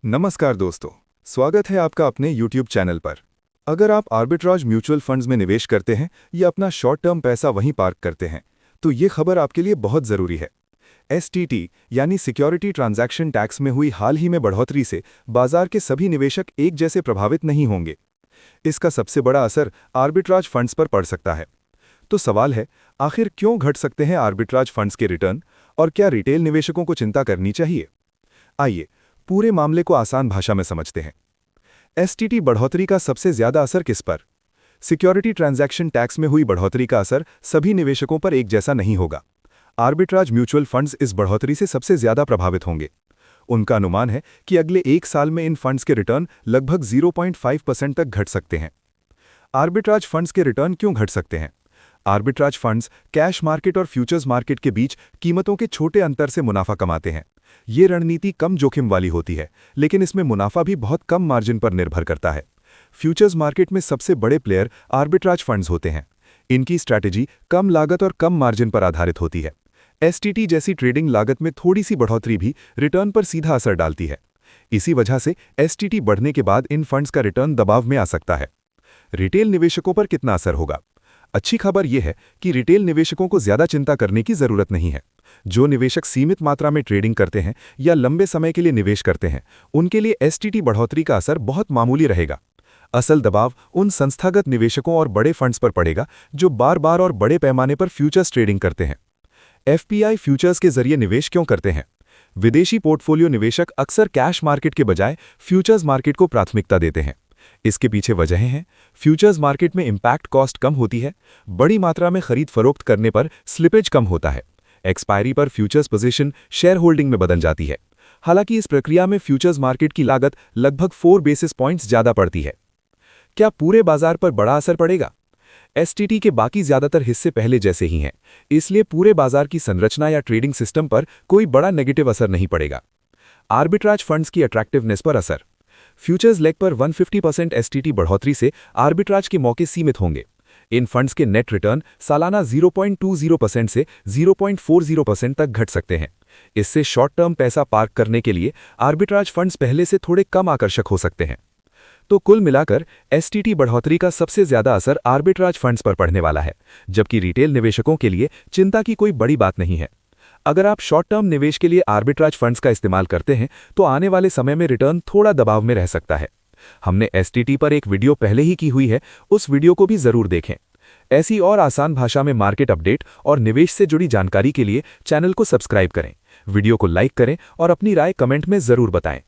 नमस्कार दोस्तों, स्वागत है आपका अपने YouTube चैनल पर। अगर आप आर्बिट्राज म्यूचुअल फंड्स में निवेश करते हैं या अपना शॉर्ट टर्म पैसा वहीं पार्क करते हैं, तो ये खबर आपके लिए बहुत ज़रूरी है। STT यानी सिक्योरिटी ट्रांजैक्शन टैक्स में हुई हाल ही में बढ़ोतरी से बाजार के सभी निवेशक एक जैसे प्रभावित नहीं होंगे। इसका सबसे बड़ा असर आर्बिट्राज फंड्स पर पड़ सकता है। तो सवाल है, आखिर क्यों घट सकते हैं आर्बिट्राज फंड्स के रिटर्न और क्या रिटेल निवेशकों को चिंता करनी चाहिए? आइए पूरे मामले को आसान भाषा में समझते हैं। STT बढ़ोतरी का सबसे ज्यादा असर किस पर? सिक्योरिटी ट्रांजैक्शन टैक्स में हुई बढ़ोतरी का असर सभी निवेशकों पर एक जैसा नहीं होगा। आर्बिट्राज म्यूचुअल फंड्स इस बढ़ोतरी से सबसे ज्यादा प्रभावित होंगे। उनका अनुमान है कि अगले एक साल में इन फंड्स के रिटर्न लगभग 0.5% तक घट सकते हैं। आर्बिट्राज फंड्स के रिटर्न क्यों घट सकते हैं? आर्बिट्राज फंड्स कैश मार्केट और फ्यूचर्स मार्केट के बीच कीमतों के छोटे अंतर से मुनाफा कमाते हैं। ये रणनीति कम जोखिम वाली होती है, लेकिन इसमें मुनाफा भी बहुत कम मार्जिन पर निर्भर करता है। फ्यूचर्स मार्केट में सबसे बड़े प्लेयर आर्बिट्राज फंड्स होते हैं। इनकी स्ट्रैटेजी कम लागत और कम मार्जिन पर आधारित होती है। STT जैसी ट्रेडिंग लागत में थोड़ी सी बढ़ोतरी भी रिटर्न पर सीधा असर डालती है। इसी वजह से STT बढ़ने के बाद इन फंड्स का रिटर्न दबाव में आ सकता है। रिटेल निवेशकों पर कितना असर होगा? अच्छी खबर यह है कि रिटेल निवेशकों को ज्यादा चिंता करने की जरूरत नहीं है। जो निवेशक सीमित मात्रा में ट्रेडिंग करते हैं या लंबे समय के लिए निवेश करते हैं, उनके लिए STT बढ़ोतरी का असर बहुत मामूली रहेगा। असल दबाव उन संस्थागत निवेशकों और बड़े फंड्स पर पड़ेगा जो बार बार और बड़े पैमाने पर फ्यूचर्स ट्रेडिंग करते हैं। FPI फ्यूचर्स के जरिए निवेश क्यों करते हैं? विदेशी पोर्टफोलियो निवेशक अक्सर कैश मार्केट के बजाय फ्यूचर्स मार्केट को प्राथमिकता देते हैं। इसके पीछे वजहें हैं। फ्यूचर्स मार्केट में इंपैक्ट कॉस्ट कम होती है, बड़ी मात्रा में खरीद फरोख्त करने पर स्लिपेज कम होता है, एक्सपायरी पर फ्यूचर्स पोजीशन शेयर होल्डिंग में बदल जाती है। हालांकि इस प्रक्रिया में फ्यूचर्स मार्केट की लागत लगभग 4 बेसिस पॉइंट्स ज्यादा पड़ती है। क्या पूरे बाजार पर बड़ा असर पड़ेगा? STT के बाकी ज्यादातर हिस्से पहले जैसे ही हैं, इसलिए पूरे बाजार की संरचना या ट्रेडिंग सिस्टम पर कोई बड़ा नेगेटिव असर नहीं पड़ेगा। आर्बिट्राज फंड्स की अट्रैक्टिवनेस पर असर। फ्यूचर्स लेग पर 150% STT बढ़ोतरी से आर्बिट्राज के मौके सीमित होंगे। इन फंड्स के नेट रिटर्न सालाना 0.20% से 0.40% तक घट सकते हैं। इससे शॉर्ट टर्म पैसा पार्क करने के लिए आर्बिट्राज फंड्स पहले से थोड़े कम आकर्षक हो सकते हैं। तो कुल मिलाकर STT बढ़ोतरी का सबसे ज्यादा असर आर्बिट्राज फंड्स पर पड़ने वाला है, जबकि रिटेल निवेशकों के लिए चिंता की कोई बड़ी बात नहीं है। अगर आप शॉर्ट टर्म निवेश के लिए आर्बिट्राज फंड्स का इस्तेमाल करते हैं, तो आने वाले समय में रिटर्न थोड़ा दबाव में रह सकता है। हमने STT पर एक वीडियो पहले ही की हुई है, उस वीडियो को भी जरूर देखें। ऐसी और आसान भाषा में मार्केट अपडेट और निवेश से जुड़ी जानकारी के लिए चैनल को सब्सक्राइब करें, वीडियो को लाइक करें और अपनी राय कमेंट में जरूर बताएं।